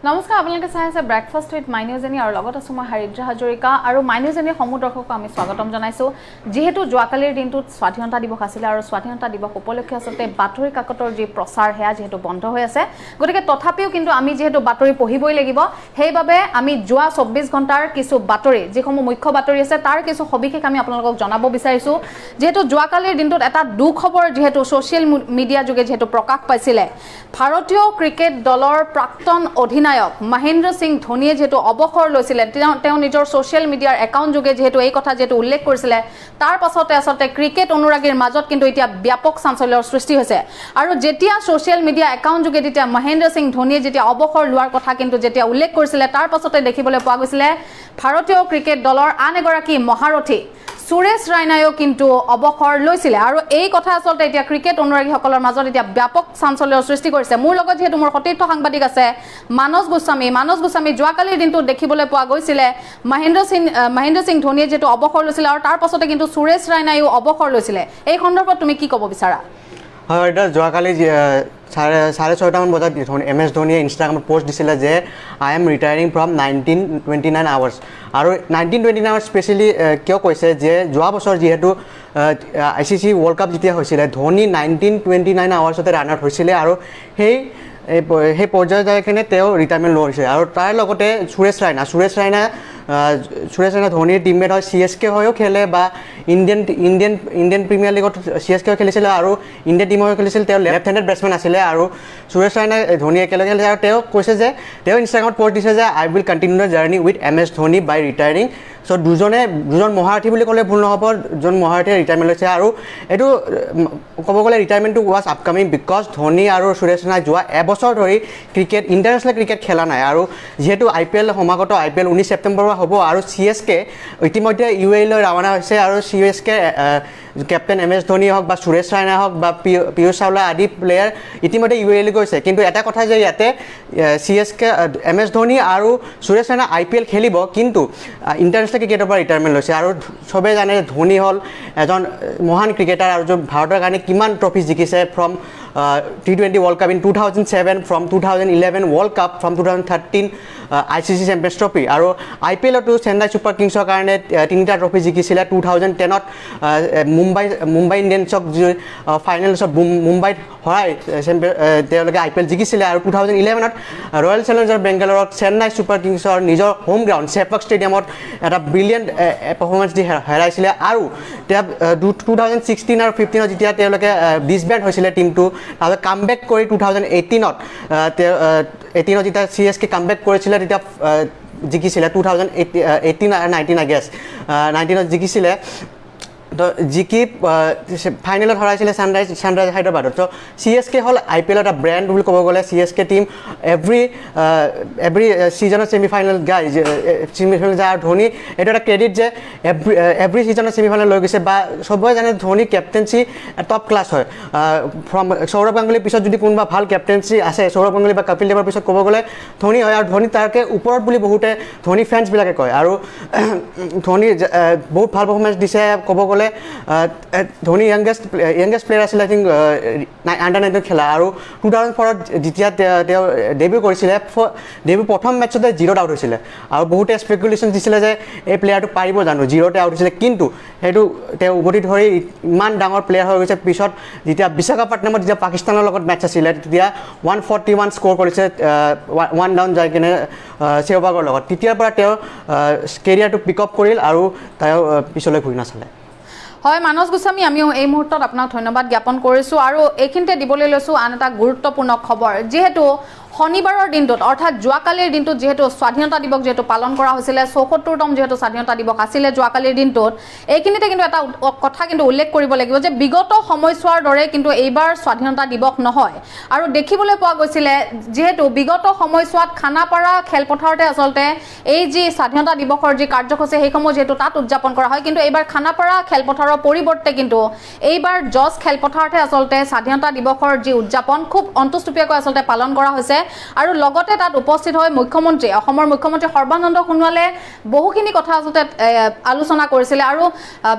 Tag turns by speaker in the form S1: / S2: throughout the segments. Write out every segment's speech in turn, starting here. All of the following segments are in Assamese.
S1: নমস্কাৰ আপোনালোকে চাই আছে breakfast with my news any আৰু লগত আছো মই হাৰিদ্ৰা হাজৰিকা আৰু মাই নিউজ এনি সমূহ দৰ্শকক আমি স্বাগতম জনাইছো যেহেতু যোৱাকালিৰ দিনটোত স্বাধীনতা দিৱস আছিল আৰু স্বাধীনতা দিৱস উপলক্ষে আসতে বাতৰি কাকতৰ যি প্ৰচাৰ হেয়া যেহেতু বন্ধ হৈ আছে গতিকে তথাপিও কিন্তু আমি যেহেতু বাতৰি পঢ়িবই লাগিব সেইবাবে আমি যোৱা 24 ঘণ্টাৰ কিছু বাতৰি যিসমূহ মুখ্য বাতৰি আছে তাৰ কিছু সবিশেষ আমি আপোনালোকক জনাব বিচাৰিছো যেহেতু যোৱাকালিৰ দিনটোত এটা দুখবৰ যেহেতু সোশ্যাল মিডিয়া যোগে যেহেতু প্ৰকাশ পাইছিলে ভাৰতীয় ক্ৰিকেট দলৰ প্ৰাক্তন অধিনায়ক মহেন্দ্ৰ সিং ধোনিয়ে যেহেতু অৱসৰ লৈছিলে তেওঁ নিজৰ সোশ্যাল মিডিয়াৰ একাউণ্ট যোগে যেহেতু এই কথা যেহেতু উল্লেখ কৰিছিলে তাৰ পাছতে আসতে ক্ৰিকেট অনুৰাগীৰ মাজত কিন্তু এতিয়া ব্যাপক চাঞ্চল্যৰ সৃষ্টি হৈছে আৰু যেতিয়া সোশ্যাল মিডিয়া একাউণ্ট যোগে যেতিয়া মহেন্দ্ৰ সিং ধোনিয়ে যেতিয়া অৱসৰ লোৱাৰ কথা কিন্তু যেতিয়া উল্লেখ কৰিছিলে তাৰ পাছতে দেখিবলৈ পোৱা গৈছিলে ভাৰতীয় ক্ৰিকেট দলৰ আন এগৰাকী মহাৰথী সুৰেশ ৰাইনায়ো কিন্তু অৱসৰ লৈছিলে আৰু এই কথা আসলতে এতিয়া ক্ৰিকেট অনুৰাগীসকলৰ মাজত এতিয়া ব্যাপক চাঞ্চল্যৰ সৃষ্টি কৰিছে মোৰ লগত যেহেতু মোৰ সতীৰ্থ সাংবাদিক আছে মানস গোস্বামী যোৱাকালিৰ দিনটো দেখিবলৈ পোৱা গৈছিলে মহেন্দ্ৰ সিং ধোনিয়ে যেহেতু অৱসৰ লৈছিলে আৰু তাৰ পাছতে কিন্তু সুৰেশ ৰাইনায়ো অৱসৰ লৈছিলে এই সন্দৰ্ভত তুমি কি ক'ব বিচাৰা
S2: হয় এটা যোৱাকালি 6:30 বজাত MS ধোনিয়ে ইনষ্টাগ্ৰামত পোষ্ট দিছিলে যে I am retiring from 1929 hours আৰু 1929 আৱাৰ্ছ স্পেচিয়েলি কিয় কৈছে যে যোৱা বছৰ যেহেতু ICC ৱৰ্ল্ড কাপ যেতিয়া হৈছিলে ধোনি 1929 আৱাৰ্ছতে ৰান আউট হৈছিলে আৰু সেই পৰ্যায়ত যাই কিনে তেওঁ ৰিটায়াৰমেণ্ট লৈছে আৰু তাৰ লগতে সুৰেশ ৰাইনা ধোনিৰ টিমমেট হয় CSK হৈও খেলে বা ইণ্ডিয়ান প্ৰিমিয়াৰ লিগত CSK খেলিছিলে আৰু ইণ্ডিয়ান টিমৰ খেলিছিল তেওঁ লেফ্ট হেণ্ডেড বেটছমেন আছিলে আৰু সুৰেশ ৰাইনা ধোনি একেলগে খেলিছে আৰু তেওঁ কৈছে যে তেওঁ ইনষ্টাগ্ৰামত পোষ্ট দিছে যে I will continue the journey with MS Dhoni by retiring so দুজন মহাৰথী বুলি ক'লে ভুল নহ'ব দুজন মহাৰথীয়ে ৰিটায়াৰমেণ্ট লৈছে আৰু এইটো ক'ব গ'লে ৰিটায়াৰমেণ্টটো ৱাজ আপকামিং বিকজ ধোনি আৰু সুৰেশ ৰাইনাই যোৱা এবছৰ ধৰি ইণ্টাৰনেশ্যনেল ক্ৰিকেট খেলা নাই আৰু যিহেতু IPL সমাগত IPL 19 ছেপ্টেম্বৰৰ হ'ব আৰু CSK ইতিমধ্যে UAE লৈ ৰাওনা হৈছে আৰু CSK কেপ্টেইন MS ধোনি হওক বা সুৰেশ ৰাইনা হওক বা পীয়ুষ চাওলা আদি প্লেয়াৰ ইতিমধ্যে UAE লৈ গৈছে কিন্তু এটা কথা যে ইয়াতে CSK MS ধোনি আৰু সুৰেশ ৰাইনা IPL খেলিব কিন্তু ইণ্টাৰনেশ্যনেল ক্ৰিকেটৰ পৰা ৰিটায়াৰমেণ্ট লৈছে আৰু চবেই জানে ধোনি হ'ল এজন মহান ক্ৰিকেটাৰ আৰু ভাৰতৰ কাৰণে কিমান ট্ৰফি জিকিছে from T20 World Cup in 2007 from 2011 World Cup from 2013 ICC Champions Trophy আৰু IPL তো চেন্নাই ছুপাৰ কিংছৰ কাৰণে তিনিটা ট্ৰফি জিকিছিলে 2010ত মুম্বাই ইণ্ডিয়ানছক ফাইনেলছত মুম্বাইত হৰাই তেওঁলোকে IPL জিকিছিলে আৰু 2011ত ৰয়েল চেলেঞ্জাৰ বেংগালোৰত চেন্নাই ছুপাৰ কিংছৰ নিজৰ হোম গ্ৰাউণ্ড চেপক ষ্টেডিয়ামত এটা ব্ৰিলিয়েণ্ট পাৰফৰ্মেঞ্চ দি হেৰাইছিলে আৰু 2016 আৰু 15ত যেতিয়া তেওঁলোকে ডিছবেণ্ড হৈছিলে টিমটো আৰু কামবেক কৰি 2018ত যেতিয়া CSK কামবেক কৰিছিলে তেতিয়া জিকিছিলে 2018 আৰু 19 আই গেছ 19ত জিকিছিলে তো জিকি ফাইনেলত হৰাইছিলে ছানৰাইজ হায়দৰাবাদত তো CSK হ'ল IPL এটা ব্ৰেণ্ড বুলি ক'ব গ'লে CSK টিম এভৰি ছিজনত ছেমিফাইনেল যায় আৰু ধোনি এইটো এটা ক্ৰেডিট যে এভৰি ছিজনত ছেমিফাইনেল লৈ গৈছে বা চবৰে জানে ধোনি কেপ্টেইনচি টপ ক্লাছ হয় ফ্ৰম সৌৰভ গাংগুলীৰ পিছত যদি কোনোবা ভাল কেপ্টেইনচি আছে সৌৰভ গাংগুলী বা কপিল দেৱৰ পিছত ক'ব গ'লে ধোনি হয় আৰু ধোনি তাৰকে ওপৰত বুলি বহুতে ধোনি ফেন্সবিলাকে কয় আৰু ধোনি বহুত ভাল পাৰফৰ্মেঞ্চ দিছে ক'ব গ'লে ধোনি ইয়াংগেষ্ট প্লেয়াৰ আছিল আই থিংক আণ্ডাৰ 19 খেলা আৰু 2004ত যেতিয়া তেওঁ ডেবিউ কৰিছিলে ডেবিউ প্ৰথম মেটচতে 0ত আউট হৈছিলে আৰু বহুতে স্পেকুলেশ্যন দিছিলে যে এই প্লেয়াৰটো পাৰিব জানো 0তে আউট হৈছিলে কিন্তু সেইটো তেওঁ উভতি ধৰি ইমান ডাঙৰ প্লেয়াৰ হৈ গৈছে পিছত যেতিয়া বিশাখাপট্টনমত যেতিয়া পাকিস্তানৰ লগত মেটচ আছিলে তেতিয়া 141 স্ক'ৰ কৰিছে 1 ডাউন যাই কিনে চেহৱাগৰ লগত তেতিয়াৰ পৰা তেওঁ কেৰিয়াৰটো পিক আপ কৰিল আৰু তেওঁ পিছলৈ ঘূৰি নাচালে
S1: হয় মানস গোস্বামী আমিও এই মুহূৰ্তত আপোনাক ধন্যবাদ জ্ঞাপন কৰিছো আৰু এইখিনিতে দিবলৈ লৈছো আন এটা গুৰুত্বপূৰ্ণ খবৰ যেহেতু শনিবাৰৰ দিনটোত অৰ্থাৎ যোৱাকালিৰ দিনটোত যেহেতু স্বাধীনতা দিৱস যেহেতু পালন কৰা হৈছিলে ৭৪তম যেহেতু স্বাধীনতা দিৱস আছিলে যোৱাকালিৰ দিনটোত এইখিনিতে কিন্তু এটা কথা কিন্তু উল্লেখ কৰিব লাগিব যে বিগত সময়ছোৱাৰ দৰে কিন্তু এইবাৰ স্বাধীনতা দিৱস নহয় আৰু দেখিবলৈ পোৱা গৈছিলে যেহেতু বিগত সময়ছোৱাত খানাপাৰা খেলপথাৰতে আচলতে এই যি স্বাধীনতা দিৱসৰ যি কাৰ্যসূচী সেইসমূহ যেহেতু তাত উদযাপন কৰা হয় কিন্তু এইবাৰ খানাপাৰা খেলপথাৰৰ পৰিৱৰ্তে কিন্তু এইবাৰ জজ খেলপথাৰতে আচলতে স্বাধীনতা দিৱসৰ যি উদযাপন খুব অন্তষ্টুপীয়াকৈ আচলতে পালন কৰা হৈছে আৰু লগতে তাত উপস্থিত হৈ মুখ্যমন্ত্ৰী অসমৰ মুখ্যমন্ত্ৰী সৰ্বানন্দ সোণোৱালে বহুখিনি কথা আচলতে আলোচনা কৰিছিলে আৰু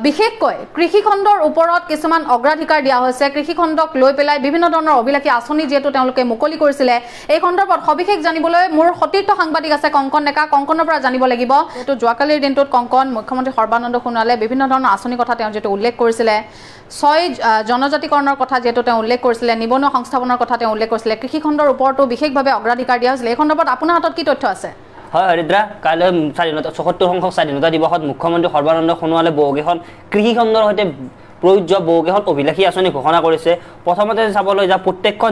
S1: বিশেষকৈ কৃষি খণ্ডৰ ওপৰত কিছুমান অগ্ৰাধিকাৰ দিয়া হৈছে কৃষি খণ্ডক লৈ পেলাই বিভিন্ন ধৰণৰ অভিলাষী আঁচনি যেহেতু তেওঁলোকে মুকলি কৰিছিলে এই সন্দৰ্ভত সবিশেষ জানিবলৈ মোৰ সতীৰ্থ সাংবাদিক আছে কংকন ডেকা কংকনৰ পৰা জানিব লাগিব যেহেতু যোৱাকালিৰ দিনটোত কংকন মুখ্যমন্ত্ৰী সৰ্বানন্দ সোণোৱালে বিভিন্ন ধৰণৰ আঁচনিৰ কথা তেওঁ যেহেতু উল্লেখ কৰিছিলে 6 জনজাতিকৰণৰ কথা যেহেতু তেওঁ উল্লেখ কৰিছিলে নিবনুৱা সংস্থাপনৰ কথা তেওঁ উল্লেখ কৰিছিলে কৃষি খণ্ডৰ ওপৰতো বিশেষভাৱে অগ্ৰাধিকাৰ দিয়া হৈছিলে এই সন্দৰ্ভত আপোনাৰ হাতত কি তথ্য আছে
S3: হয় হৰিদ্ৰা কাইলৈ ৭৪ সংখ্যক স্বাধীনতা দিৱসত মুখ্যমন্ত্ৰী সৰ্বানন্দ সোণোৱালে বহুকেইখন কৃষি খণ্ডৰ সৈতে প্ৰয়োজ্য বহুকেইখন অভিলাষী আঁচনি ঘোষণা কৰিছে প্ৰথমতে চাবলৈ যা প্ৰত্যেকখন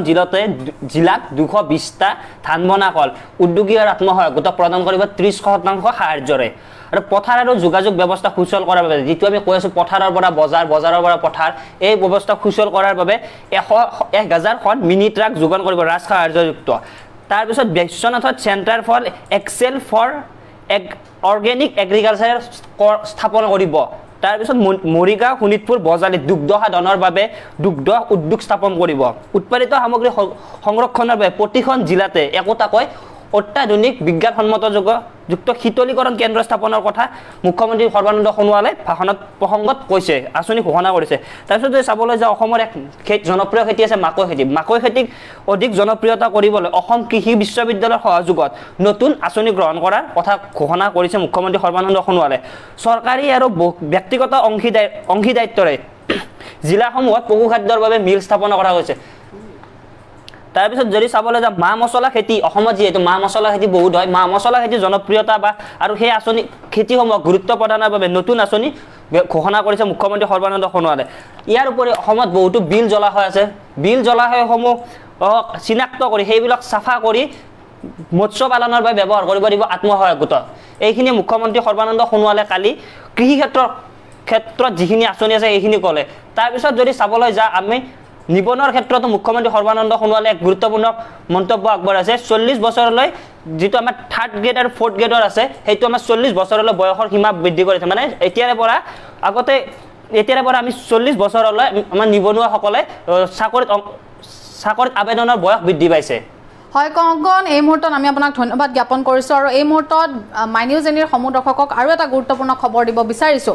S3: জিলাত 220টা ধান বনা কল উদ্যোগী আৰু আত্মসহায়ক গোটক প্ৰদান কৰিব 30% সাহায্যৰে আৰু পথাৰ আৰু যোগাযোগ ব্যৱস্থা সুচল কৰাৰ বাবে যেটো আমি কৈ আছো পথাৰৰ পৰা বজাৰ বজাৰৰ পৰা পথাৰ এই ব্যৱস্থা সুচল কৰাৰ বাবে 1000খন মিনি ট্ৰাক যোগান কৰিব ৰাজ সাহায্যযুক্ত তাৰ পিছত বিশ্বনাথত centre for excel for organic agriculture স্থাপন কৰিব তাৰ পিছত মৰিগাঁও শোণিতপুৰ বজালি দুগ্ধ সাধনৰ বাবে দুগ্ধ উদ্যোগ স্থাপন কৰিব উৎপাদিত সামগ্ৰী সংৰক্ষণৰ বাবে প্ৰতিখন জিলাতে একোটাকৈ অত্যাধুনিক বিজ্ঞানসন্মত যুক্ত শীতলীকৰণ কেন্দ্ৰ স্থাপনৰ কথা মুখ্যমন্ত্ৰী সৰ্বানন্দ সোণোৱালে ভাষণত প্ৰসংগত কৈছে আঁচনি ঘোষণা কৰিছে তাৰপিছত যদি চাবলৈ যাওঁ অসমৰ এক জনপ্ৰিয় খেতি আছে মাকৈ খেতিক অধিক জনপ্ৰিয়তা কৰিবলৈ অসম কৃষি বিশ্ববিদ্যালয়ৰ সহযোগত নতুন আঁচনি গ্ৰহণ কৰাৰ কথা ঘোষণা কৰিছে মুখ্যমন্ত্ৰী সৰ্বানন্দ সোণোৱালে চৰকাৰী আৰু ব্যক্তিগত অংশীদাৰিত্বৰে জিলাসমূহত পশুখাদ্যৰ বাবে মিল স্থাপন কৰা হৈছে তাৰ পিছত যদি চাবলৈ যা মা মছলা খেতি অসমত যেহেতু মা মছলা খেতি বহুত হয় মা মছলা খেতি জনপ্ৰিয়তা বা আৰু সেই আঁচনি খেতিসমূহ গুৰুত্ব প্ৰদানৰ বাবে নতুন আঁচনি ঘোষণা কৰিছে মুখ্যমন্ত্ৰী সৰ্বানন্দ সোণোৱালে ইয়াৰ উপৰি অসমত বহুতো বিল জলাশয় আছে বিল জলাশয়সমূহ চিনাক্ত কৰি সেইবিলাক চাফা কৰি মৎস্য পালনৰ বাবে ব্যৱহাৰ কৰিব দিব আত্মসহায়ক গোট এইখিনি মুখ্যমন্ত্ৰী সৰ্বানন্দ সোণোৱালে কালি কৃষি ক্ষেত্ৰত যিখিনি আঁচনি আছে এইখিনি ক'লে তাৰ পিছত যদি চাবলৈ যা আমি নিবনুৱাৰ ক্ষেত্ৰতো মুখ্যমন্ত্ৰী সৰ্বানন্দ সোণোৱালে এক গুৰুত্বপূৰ্ণ মন্তব্য আগবঢ়াইছে 40 বছৰলৈ যেটো আমাৰ 3rd গ্ৰেড আৰু 4th গ্ৰেডৰ আছে সেইটো আমাৰ 40 বছৰলৈ বয়সৰ সীমা বৃদ্ধি কৰিছে মানে এতিয়াৰে পৰা আমি 40 বছৰলৈ আমাৰ নিবনুৱাসকলে চাকৰিত আবেদনৰ বয়স বৃদ্ধি পাইছে
S1: হয় কংকন এই মুহূৰ্তত আমি আপোনাক ধন্যবাদ জ্ঞাপন কৰিছো আৰু এই মুহূৰ্তত মাই নিউজ এনিৰ সমুদৰ্শকক আৰু এটা গুৰুত্বপূৰ্ণ খবৰ দিব বিচাৰিছো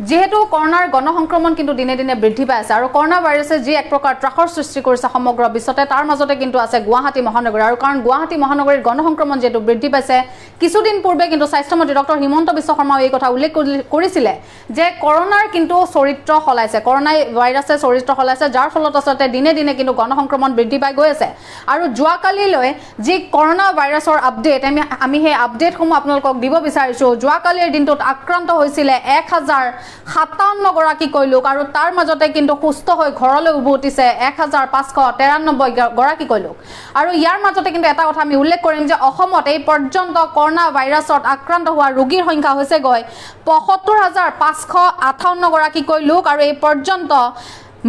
S1: যেহেতু কৰোনাৰ গণসংক্ৰমণ কিন্তু দিনে দিনে বৃদ্ধি পাই আছে আৰু কৰোনা ভাইৰাছে যি এক প্ৰকাৰ ত্ৰাসৰ সৃষ্টি কৰিছে সমগ্ৰ বিশ্বতে তাৰ মাজতে কিন্তু আছে গুৱাহাটী মহানগৰী আৰু কাৰণ গুৱাহাটী মহানগৰীৰ গণসংক্ৰমণ যেহেতু বৃদ্ধি পাইছে কিছুদিন পূৰ্বে কিন্তু স্বাস্থ্যমন্ত্ৰী ডক্টৰ হিমন্ত বিশ্ব শৰ্মাও এই কথা উল্লেখ কৰিছিলে যে কৰোনাৰ কিন্তু চৰিত্ৰ সলাইছে কৰোনা ভাইৰাছে চৰিত্ৰ সলাইছে যাৰ ফলত আচলতে দিনে দিনে কিন্তু গণসংক্ৰমণ বৃদ্ধি পাই গৈ আছে আৰু যোৱাকালিলৈ যি কৰোনা ভাইৰাছৰ আপডেট আমি সেই আপডেটসমূহ আপোনালোকক দিব বিচাৰিছো যোৱাকালিৰ দিনটোত আক্ৰান্ত হৈছিলে 1057 গৰাকীকৈ লোক আৰু তাৰ মাজতে কিন্তু সুস্থ হৈ ঘৰলৈ উভতিছে 1593 গৰাকীকৈ লোক আৰু ইয়াৰ মাজতে কিন্তু এটা কথা আমি উল্লেখ কৰিম যে অসমত এই পৰ্যন্ত কৰোনা ভাইৰাছত আক্ৰান্ত হোৱা ৰোগীৰ সংখ্যা হৈছে গৈ 75558 গৰাকীকৈ লোক আৰু এই পৰ্যন্ত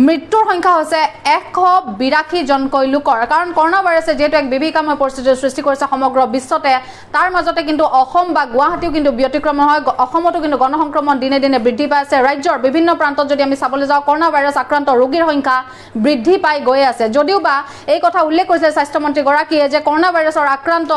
S1: মৃত্যুৰ সংখ্যা হৈছে 182 জনকৈ লোকৰ কাৰণ কৰোনা ভাইৰাছে যেহেতু এক বিভীষিকাময় পৰিস্থিতিৰ সৃষ্টি কৰিছে সমগ্ৰ বিশ্বতে তাৰ মাজতে কিন্তু অসম বা গুৱাহাটীও কিন্তু ব্যতিক্ৰম হয় অসমতো কিন্তু গণসংক্ৰমণ দিনে দিনে বৃদ্ধি পাই আছে ৰাজ্যৰ বিভিন্ন প্ৰান্তত যদি আমি চাবলৈ যাওঁ কৰোনা ভাইৰাছ আক্ৰান্ত ৰোগীৰ সংখ্যা বৃদ্ধি পাই গৈ আছে যদিও বা এই কথা উল্লেখ কৰিছে স্বাস্থ্যমন্ত্ৰী গৰাকীয়ে যে কৰোনা ভাইৰাছৰ আক্ৰান্ত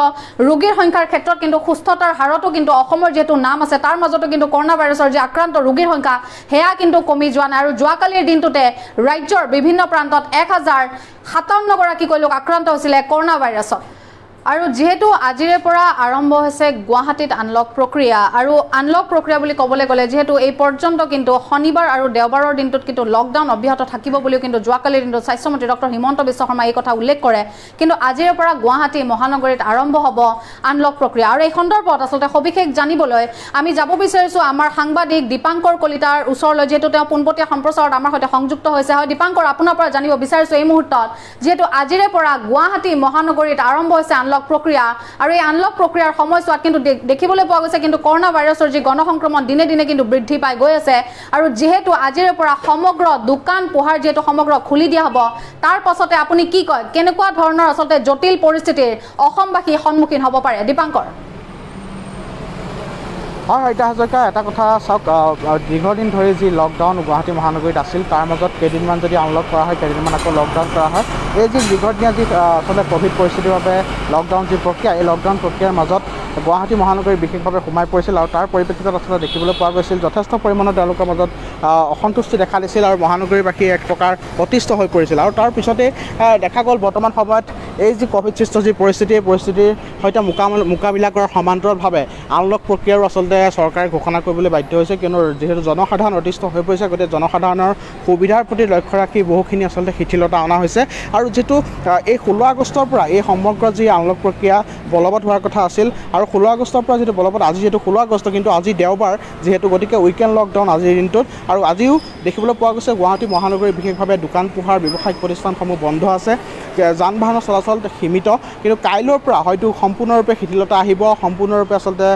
S1: ৰোগীৰ সংখ্যাৰ ক্ষেত্ৰত কিন্তু সুস্থতাৰ হাৰতো কিন্তু অসমৰ যেহেতু নাম আছে তাৰ মাজতো কিন্তু কৰোনা ভাইৰাছৰ যে আক্ৰান্ত ৰোগীৰ সংখ্যা হেয়া কিন্তু কমি যোৱা নাই আৰু যোৱাকালিৰ দিনটোতে ৰাজ্যৰ বিভিন্ন প্ৰান্তত 1057 গৰাকীকৈ লোক আক্ৰান্ত হৈছিলে কৰোনা ভাইৰাছত আৰু যেহেতু আজিৰে পৰা আৰম্ভ হৈছে গুৱাহাটীত আনলক প্ৰক্ৰিয়া আৰু আনলক প্ৰক্ৰিয়া বুলি ক'বলৈ গ'লে যেহেতু এই পৰ্যন্ত কিন্তু শনিবাৰ আৰু দেওবাৰৰ দিনটোত কিন্তু লকডাউন অব্যাহত থাকিব বুলিও কিন্তু যোৱাকালিৰ দিনটোত স্বাস্থ্যমন্ত্ৰী ডক্টৰ হিমন্ত বিশ্ব শৰ্মা এই কথা উল্লেখ কৰে কিন্তু আজিৰে পৰা গুৱাহাটী মহানগৰীত আৰম্ভ হ'ব আনলক প্ৰক্ৰিয়া আৰু এই সন্দৰ্ভত আচলতে সবিশেষ জানিবলৈ আমি যাব বিচাৰিছো আমাৰ সাংবাদিক দীপাংকৰ কলিতাৰ ওচৰলৈ যেহেতু তেওঁ পোনপটীয়া সম্প্ৰচাৰত আমাৰ সৈতে সংযুক্ত হৈছে হয় দীপাংকৰ আপোনাৰ পৰা জানিব বিচাৰিছো এই মুহূৰ্তত যেহেতু আজিৰে পৰা গুৱাহাটী মহানগৰীত আৰম্ভ হৈছে আনলক প্ৰক্ৰিয়া আৰু এই আনলক প্ৰক্ৰিয়াৰ সময়ছোৱাত কিন্তু দেখিবলৈ পোৱা গৈছে কিন্তু কৰোনা ভাইৰাছৰ যি গণসংক্ৰমণ দিনে দিনে কিন্তু বৃদ্ধি পাই গৈ আছে আৰু যেহেতু আজিৰে পৰা সমগ্ৰ দোকান পোহাৰ যেহেতু সমগ্ৰ খুলি দিয়া হ'ব তাৰ পাছতে আপুনি কি কয় কেনেকুৱা ধৰণৰ আচলতে জটিল পৰিস্থিতিৰ অসমবাসী সন্মুখীন হ'ব পাৰে দীপাংকৰ
S4: হয় এতিয়া হাজৰিকা এটা কথা চাওক দীৰ্ঘদিন ধৰি যি লকডাউন গুৱাহাটী মহানগৰীত আছিল তাৰ মাজত কেইদিনমান যদি আনলক কৰা হয় কেইদিনমান আকৌ লকডাউন কৰা হয় এই যি দীৰ্ঘদিনীয়া যি আচলতে ক'ভিড পৰিস্থিতিৰ বাবে লকডাউন যি প্ৰক্ৰিয়া এই লকডাউন প্ৰক্ৰিয়াৰ মাজত গুৱাহাটী মহানগৰী বিশেষভাৱে সোমাই পৰিছিল আৰু তাৰ পৰিপ্ৰেক্ষিতত আচলতে দেখিবলৈ পোৱা গৈছিল যথেষ্ট পৰিমাণৰ তেওঁলোকৰ মাজত অসন্তুষ্টি দেখা দিছিল আৰু মহানগৰীবাসী এক প্ৰকাৰ অতিষ্ঠ হৈ পৰিছিল আৰু তাৰ পিছতে দেখা গ'ল বৰ্তমান সময়ত এই যি ক'ভিড সৃষ্ট যি পৰিস্থিতি এই পৰিস্থিতিৰ সৈতে মোকাবিলা কৰাৰ সমান্তৰালভাৱে আনলক প্ৰক্ৰিয়াৰো আচলতে চৰকাৰে ঘোষণা কৰিবলৈ বাধ্য হৈছে কিয়নো যিহেতু জনসাধাৰণ অতিষ্ঠ হৈ পৰিছে গতিকে জনসাধাৰণৰ সুবিধাৰ প্ৰতি লক্ষ্য ৰাখি বহুখিনি আচলতে শিথিলতা অনা হৈছে আৰু যিটো এই 16 আগষ্টৰ পৰা এই সমগ্ৰ যি আনলক প্ৰক্ৰিয়া বলবৎ হোৱাৰ কথা আছিল আৰু 16 আগষ্টৰ পৰা যিটো বলবৎ আজি যিহেতু 16 আগষ্ট কিন্তু আজি দেওবাৰ যিহেতু গতিকে উইকেণ্ড লকডাউন আজিৰ দিনটোত আৰু আজিও দেখিবলৈ পোৱা গৈছে গুৱাহাটী মহানগৰীৰ বিশেষভাৱে দোকান পোহাৰ ব্যৱসায়িক প্ৰতিষ্ঠানসমূহ বন্ধ আছে যান বাহনৰ চলাচল সীমিত কিন্তু কাইলৈৰ পৰা হয়তো সম্পূৰ্ণৰূপে শিথিলতা আহিব সম্পূৰ্ণৰূপে আচলতে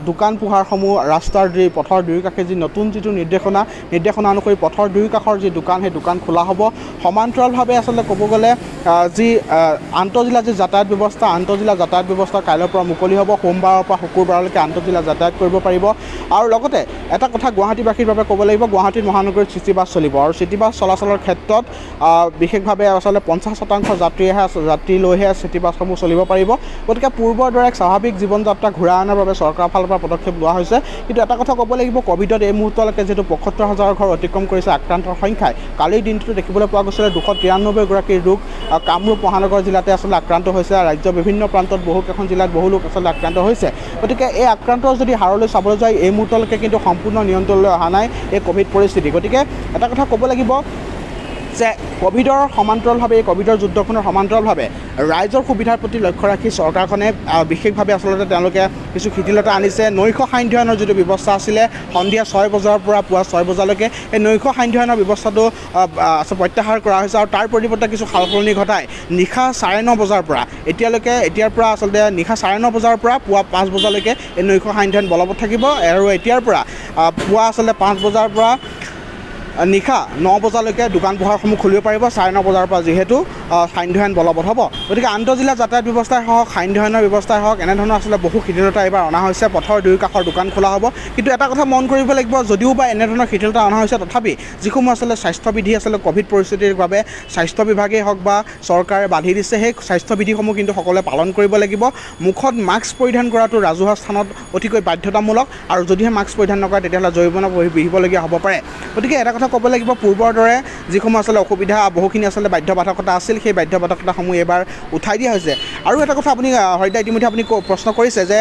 S4: দোকান পোহাৰসমূহ ৰাস্তাৰ যি পথৰ দুয়োকাষে যি নতুন যিটো নিৰ্দেশনা অনুসৰি পথৰ দুয়োকাষৰ যি দোকান সেই দোকান খোলা হ'ব সমান্তৰালভাৱে আচলতে ক'ব গ'লে যি আন্তঃজিলা যি যাতায়াত ব্যৱস্থা কাইলৈৰ পৰা মুকলি হ'ব সোমবাৰৰ পৰা শুকুৰবাৰলৈকে আন্তঃজিলা যাতায়াত কৰিব পাৰিব আৰু লগতে এটা কথা গুৱাহাটীবাসীৰ বাবে ক'ব লাগিব গুৱাহাটী মহানগৰীত চিটি বাছ চলিব আৰু চিটি বাছ চলাচলৰ ক্ষেত্ৰত বিশেষভাৱে আচলতে 50% যাত্ৰী লৈহে চিটি বাছসমূহ চলিব পাৰিব গতিকে পূৰ্বৰ দৰে এক স্বাভাৱিক জীৱন যাত্ৰা ঘূৰাই অনাৰ বাবে চৰকাৰৰ ফালৰ পৰা পদক্ষেপ লোৱা হৈছে কিন্তু এটা কথা ক'ব লাগিব ক'ভিডত এই মুহূৰ্তলৈকে যিহেতু ৭৫,০০০ ঘৰ অতিক্ৰম কৰিছে আক্ৰান্তৰ সংখ্যাই কালিৰ দিনটোত দেখিবলৈ পোৱা গৈছিলে 293গৰাকী লোক কামৰূপ মহানগৰ জিলাতে আচলতে আক্ৰান্ত হৈছে ৰাজ্যৰ বিভিন্ন প্ৰান্তত বহুকেইখন জিলাত বহু লোক আচলতে আক্ৰান্ত হৈছে গতিকে এই আক্ৰান্তৰ যদি হাৰলৈ চাবলৈ যায় এই মুহূৰ্তলৈকে কিন্তু সম্পূৰ্ণ নিয়ন্ত্ৰণলৈ অহা নাই এই ক'ভিড পৰিস্থিতি গতিকে এটা কথা ক'ব লাগিব যে ক'ভিডৰ সমান্তৰালভাৱে এই ক'ভিডৰ যুদ্ধখনৰ সমান্তৰালভাৱে ৰাইজৰ সুবিধাৰ প্ৰতি লক্ষ্য ৰাখি চৰকাৰখনে বিশেষভাৱে আচলতে তেওঁলোকে কিছু শিথিলতা আনিছে নৈশ সান্ধ্য যিটো ব্যৱস্থা আছিলে সন্ধিয়া 6 বজাৰ পৰা পুৱা 6 বজালৈকে এই নৈশ সান্ধ্য ব্যৱস্থাটো প্ৰত্যাহাৰ কৰা হৈছে আৰু তাৰ পৰিৱৰ্তে কিছু সালসলনি ঘটাই নিশা 9:30 বজাৰ পৰা এতিয়াৰ পৰা আচলতে নিশা 9:30 বজাৰ পৰা পুৱা 5 বজালৈকে এই নৈশ সান্ধ্য বলবৎ থাকিব আৰু এতিয়াৰ পৰা পুৱা আচলতে 5 বজাৰ পৰা নিশা 9 বজালৈকে দোকান পোহাৰসমূহ খুলিব পাৰিব 9:30 বজাৰ পৰা যিহেতু সান্ধ্য বলবৎ হ'ব গতিকে আন্তঃজিলা যাতায়াত ব্যৱস্থাই হওক সান্ধ্য ব্যৱস্থাই হওক এনেধৰণৰ আচলতে বহু শিথিলতা এইবাৰ অনা হৈছে পথৰ দুয়ো কাষৰ দোকান খোলা হ'ব কিন্তু এটা কথা মন কৰিব লাগিব যদিও বা এনেধৰণৰ শিথিলতা অনা হৈছে তথাপি যিসমূহ আচলতে স্বাস্থ্যবিধি আচলতে ক'ভিড পৰিস্থিতিৰ বাবে স্বাস্থ্য বিভাগেই হওক বা চৰকাৰে বান্ধি দিছে সেই স্বাস্থ্যবিধিসমূহ কিন্তু সকলোৱে পালন কৰিব লাগিব মুখত মাস্ক পৰিধান কৰাটো ৰাজহুৱা স্থানত অতিকৈ বাধ্যতামূলক আৰু যদিহে মাস্ক পৰিধান নকৰে তেতিয়াহ'লে জৰিমনা বিহিবলগীয়া হ'ব পাৰে গতিকে এটা কথা ক'ব লাগিব পূৰ্বৰ দৰে যিসমূহ আচলতে অসুবিধা বহুখিনি আচলতে বাধ্যবাধকতা আছিল সেই বাধ্যবাধকতাসমূহ এবাৰ উঠাই দিয়া হৈছে আৰু এটা কথা আপুনি হয়তো ইতিমধ্যে আপুনি প্ৰশ্ন কৰিছে যে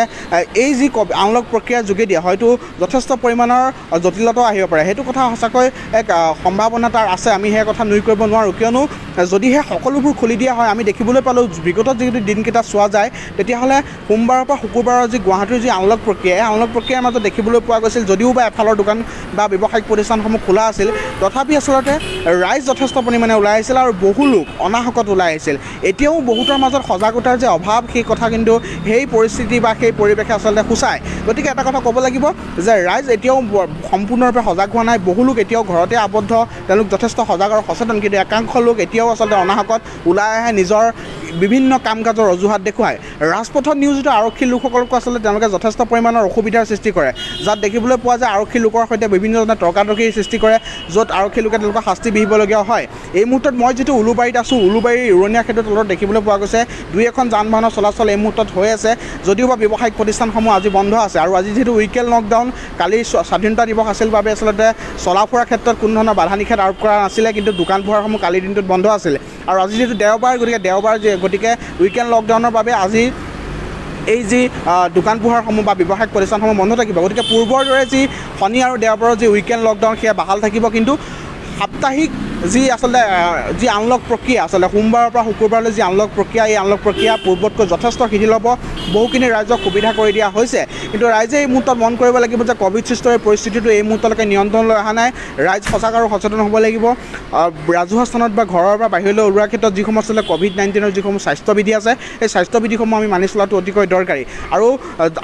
S4: এই যি আনলক প্ৰক্ৰিয়াৰ যোগেদি হয়তো যথেষ্ট পৰিমাণৰ জটিলতা আহিব পাৰে সেইটো কথা সঁচাকৈ এক সম্ভাৱনা তাৰ আছে আমি সেই কথা নুই কৰিব নোৱাৰোঁ কিয়নো যদিহে সকলোবোৰ খুলি দিয়া হয় আমি দেখিবলৈ পালোঁ বিগত যিটো দিনকেইটা চোৱা যায় তেতিয়াহ'লে সোমবাৰৰ পৰা শুকুৰবাৰৰ যি গুৱাহাটীৰ যি আনলক প্ৰক্ৰিয়া এই আনলক প্ৰক্ৰিয়াৰ মাজত দেখিবলৈ পোৱা গৈছিল যদিও বা এফালৰ দোকান বা ব্যৱসায়িক প্ৰতিষ্ঠানসমূহ খোলা আছিল তথাপি আচলতে ৰাইজ যথেষ্ট পৰিমাণে ওলাই আহিছিল আৰু বহু লোক অনাহকত ওলাই আহিছিল এতিয়াও বহুতৰ মাজত সজাগতাৰ যে অভাৱ সেই কথা কিন্তু সেই পৰিস্থিতি বা সেই পৰিৱেশে আচলতে সূচায় গতিকে এটা কথা ক'ব লাগিব যে ৰাইজ এতিয়াও সম্পূৰ্ণৰূপে সজাগ হোৱা নাই বহু লোক এতিয়াও ঘৰতে আবদ্ধ তেওঁলোক যথেষ্ট সজাগ আৰু সচেতন কিন্তু একাংশ লোক এতিয়াও আচলতে অনাহকত ওলাই আহে নিজৰ বিভিন্ন কাম কাজৰ অজুহাত দেখুৱায় ৰাজপথত নিয়োজিত আৰক্ষী লোকসকলকো আচলতে তেওঁলোকে যথেষ্ট পৰিমাণৰ অসুবিধাৰ সৃষ্টি কৰে যাত দেখিবলৈ পোৱা যায় আৰক্ষী লোকৰ সৈতে বিভিন্নজনে তৰ্কাতৰ্কিৰ সৃষ্টি কৰে য'ত আৰক্ষী লোকে তেওঁলোকক শাস্তি বিহিবলগীয়া হয় এই মুহূৰ্তত মই যিটো উলুবাৰীত আছোঁ উলুবাৰীৰ উৰণীয়া ক্ষেত্ৰৰ তলত দেখিবলৈ পোৱা গৈছে 2-এখন যান বাহনৰ চলাচল এই মুহূৰ্তত হৈ আছে যদিও বা ব্যৱসায়িক প্ৰতিষ্ঠানসমূহ আজি বন্ধ আছে আৰু আজি যিহেতু উইকেণ্ড লকডাউন কালি স্বাধীনতা দিৱস আছিল বাবে আচলতে চলা ফুৰাৰ ক্ষেত্ৰত কোনো ধৰণৰ বাধা নিষেধ আৰোপ কৰা নাছিলে কিন্তু দোকান পোহাৰসমূহ কালিৰ দিনটোত বন্ধ আছিলে আৰু আজি যিহেতু দেওবাৰ গতিকে উইকেণ্ড লকডাউনৰ বাবে আজি এই যি দোকান পোহাৰসমূহ বা ব্যৱসায়িক প্ৰতিষ্ঠানসমূহ বন্ধ থাকিব গতিকে পূৰ্বৰ দৰে যি শনি আৰু দেওবাৰৰ যি উইকেণ্ড লকডাউন সেয়া বাহাল থাকিব কিন্তু সাপ্তাহিক যি আচলতে যি আনলক প্ৰক্ৰিয়া আচলতে সোমবাৰৰ পৰা শুকুৰবাৰলৈ যি আনলক প্ৰক্ৰিয়া এই আনলক প্ৰক্ৰিয়া পূৰ্বতকৈ যথেষ্ট শিথিল হ'ব বহুখিনি ৰাইজক সুবিধা কৰি দিয়া হৈছে কিন্তু ৰাইজে এই মুহূৰ্তত মন কৰিব লাগিব যে ক'ভিড সৃষ্টৰ পৰিস্থিতিটো এই মুহূৰ্তলৈকে নিয়ন্ত্ৰণলৈ অহা নাই ৰাইজ সজাগ আৰু সচেতন হ'ব লাগিব ৰাজহুৱা স্থানত বা ঘৰৰ পৰা বাহিৰলৈ ওলোৱাৰ ক্ষেত্ৰত যিসমূহ আচলতে COVID-19ৰ যিসমূহ স্বাস্থ্যবিধি আছে সেই স্বাস্থ্যবিধিসমূহ আমি মানি চলাটো অতিকৈ দৰকাৰী আৰু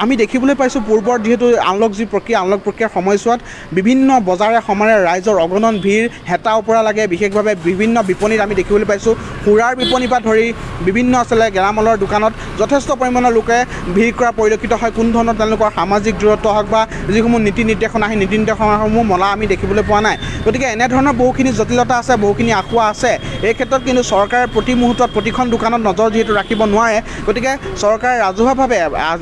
S4: আমি দেখিবলৈ পাইছোঁ পূৰ্বৰ যিহেতু আনলক যি প্ৰক্ৰিয়া আনলক প্ৰক্ৰিয়াৰ সময়ছোৱাত বিভিন্ন বজাৰে সমাৰে ৰাইজৰ অগণন ভিৰ হেতা ওপৰা লাগে বিশেষভাৱে বিভিন্ন বিপণীত আমি দেখিবলৈ পাইছোঁ সুৰাৰ বিপণীৰ পৰা ধৰি বিভিন্ন আচলতে গেলামালৰ দোকানত যথেষ্ট পৰিমাণৰ লোকে ভিৰ কৰা পৰিলক্ষিত হয় কোনো ধৰণৰ তেওঁলোকৰ সামাজিক দূৰত্ব হওক বা যিসমূহ নীতি নিৰ্দেশনা সেই নীতি নিৰ্দেশনাসমূহ মলা আমি দেখিবলৈ পোৱা নাই গতিকে এনেধৰণৰ বহুখিনি জটিলতা আছে বহুখিনি আঁসোৱা আছে এই ক্ষেত্ৰত কিন্তু চৰকাৰে প্ৰতি মুহূৰ্তত প্ৰতিখন দোকানত নজৰ যিহেতু ৰাখিব নোৱাৰে গতিকে চৰকাৰে ৰাজহুৱাভাৱে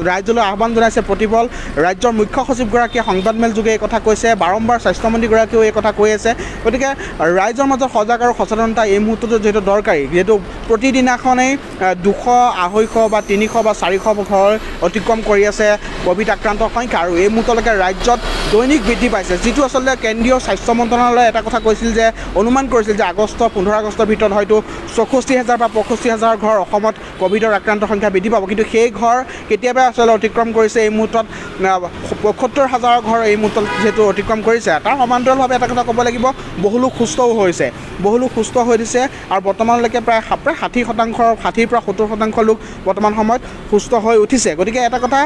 S4: ৰাজ্যলৈ আহ্বান জনাইছে প্ৰতিবল ৰাজ্যৰ মুখ্য সচিবগৰাকীয়ে সংবাদমেল যোগে এই কথা কৈছে বাৰম্বাৰ স্বাস্থ্যমন্ত্ৰীগৰাকীয়েও এই কথা কৈ আছে গতিকে ৰাইজৰ মাজত সজাগ আৰু সচেতনতা এই মুহূৰ্ততে যিহেতু দৰকাৰী যিহেতু প্ৰতিদিনাখনেই 200 250 বা 300 বা 400 ঘৰ অতিক্ৰম কৰি আছে কোভিড আক্ৰান্তৰ সংখ্যা আৰু এই মুহূৰ্তলৈকে ৰাজ্যত দৈনিক বৃদ্ধি পাইছে যিটো আচলতে কেন্দ্ৰীয় স্বাস্থ্য মন্ত্ৰণালয়ে এটা কথা কৈছিল যে অনুমান কৰিছিল যে 15 আগষ্টৰ ভিতৰত হয়তো 64,000 বা 65,000 ঘৰ অসমত কোভিডৰ আক্ৰান্তৰ সংখ্যা বৃদ্ধি পাব কিন্তু সেই ঘৰ কেতিয়াবা আচলতে অতিক্ৰম কৰিছে এই মুহূৰ্তত 75,000 ঘৰ এই মুহূৰ্তত যেহেতু অতিক্ৰম কৰিছে তাৰ সমান্তৰালভাৱে এটা কথা ক'ব লাগিব বহু লোক সুস্থও হৈছে বহু লোক সুস্থ হৈ দিছে আৰু বৰ্তমানলৈকে প্ৰায় 60% পৰা 70% লোক বৰ্তমান সময়ত সুস্থ হৈ উঠিছে গতিকে এটা কথা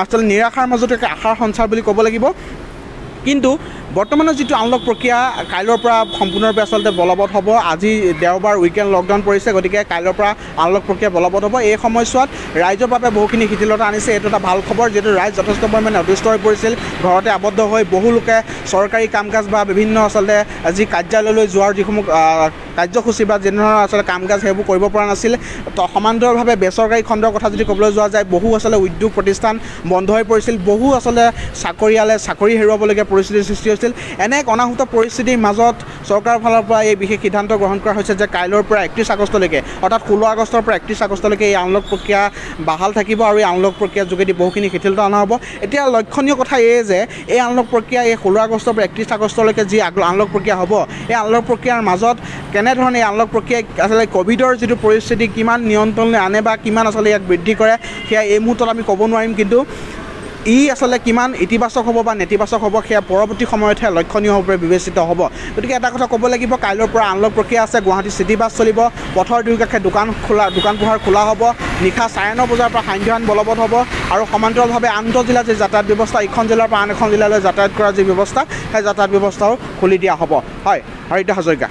S4: আচলতে নিৰাশাৰ মাজতে আশাৰ সঞ্চাৰ বুলি ক'ব লাগিব কিন্তু বৰ্তমানৰ যিটো আনলক প্ৰক্ৰিয়া কাইলৈৰ পৰা সম্পূৰ্ণৰূপে আচলতে বলবৎ হ'ব আজি দেওবাৰ উইকেণ্ড লকডাউন পৰিছে গতিকে কাইলৈৰ পৰা আনলক প্ৰক্ৰিয়া বলবৎ হ'ব এই সময়ছোৱাত ৰাইজৰ বাবে বহুখিনি শিথিলতা আনিছে এইটো এটা ভাল খবৰ যিহেতু ৰাইজ যথেষ্ট পৰিমাণে অতিষ্ঠ হৈ পৰিছিল ঘৰতে আবদ্ধ হৈ বহু লোকে চৰকাৰী কাম কাজ বা বিভিন্ন আচলতে যি কাৰ্যালয়লৈ যোৱাৰ যিসমূহ কাৰ্যসূচী বা যেনেধৰণৰ আচলতে কাম কাজ সেইবোৰ কৰিব পৰা নাছিল সমান্তৰালভাৱে বেচৰকাৰী খণ্ডৰ কথা যদি ক'বলৈ যোৱা যায় বহু আচলতে উদ্যোগ প্ৰতিষ্ঠান বন্ধ হৈ পৰিছিল বহু আচলতে চাকৰিয়ালে চাকৰি হেৰুৱাবলগীয়া পৰিস্থিতিৰ সৃষ্টি হৈছিল এনে এক অনাহুত পৰিস্থিতিৰ মাজত চৰকাৰৰ ফালৰ পৰা এই বিশেষ সিদ্ধান্ত গ্ৰহণ কৰা হৈছে যে কাইলৈৰ পৰা 31 আগষ্টলৈকে অৰ্থাৎ 16 আগষ্টৰ পৰা 31 আগষ্টলৈকে এই আনলক প্ৰক্ৰিয়া বাহাল থাকিব আৰু এই আনলক প্ৰক্ৰিয়াৰ যোগেদি বহুখিনি শিথিলতা অনা হ'ব এতিয়া লক্ষণীয় কথা এই যে এই আনলক প্ৰক্ৰিয়া এই 16 আগষ্টৰ পৰা 31 আগষ্টলৈকে যি আনলক প্ৰক্ৰিয়া হ'ব এই আনলক প্ৰক্ৰিয়াৰ মাজত কেনেধৰণে এই আনলক প্ৰক্ৰিয়াই আচলতে কোভিডৰ যিটো পৰিস্থিতি কিমান নিয়ন্ত্ৰণলৈ আনে বা কিমান আচলতে ইয়াক বৃদ্ধি কৰে সেয়া এই মুহূৰ্তত আমি ক'ব নোৱাৰিম কিন্তু ই আচলতে কিমান ইতিবাচক হ'ব বা নেতিবাচক হ'ব সেয়া পৰৱৰ্তী সময়তহে লক্ষণীয় হ'ব বিবেচিত হ'ব গতিকে এটা কথা ক'ব লাগিব কাইলৈৰ পৰা আনলক প্ৰক্ৰিয়া আছে গুৱাহাটী চিটি বাছ চলিব পথৰ দুয়োকাষে দোকান পোহাৰ খোলা হ'ব নিশা 9:30 বজাৰ পৰা সান্ধ্য বলবৎ হ'ব আৰু সমান্তৰালভাৱে আন্তঃজিলা যি যাতায়াত ব্যৱস্থা ইখন জিলাৰ পৰা আন এখন জিলালৈ যাতায়াত কৰাৰ যি ব্যৱস্থা সেই যাতায়াত ব্যৱস্থাও খুলি দিয়া হ'ব হয় হৰিতা হাজৰিকা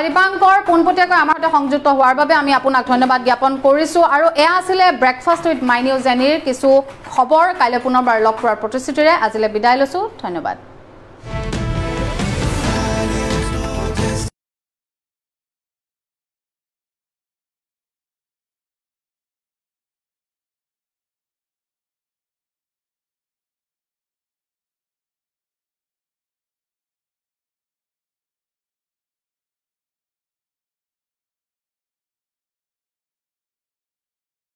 S1: দীপাংকৰ পোনপটীয়াকৈ আমাৰ সৈতে সংযুক্ত হোৱাৰ বাবে আমি আপোনাক ধন্যবাদ জ্ঞাপন কৰিছোঁ আৰু এয়া আছিলে ব্ৰেকফাষ্ট উইথ মাই নিউজ এনিৰ কিছু খবৰ কাইলৈ পুনৰবাৰ লগ পোৱাৰ প্ৰতিশ্ৰুতিৰে আজিলৈ বিদায় লৈছোঁ ধন্যবাদ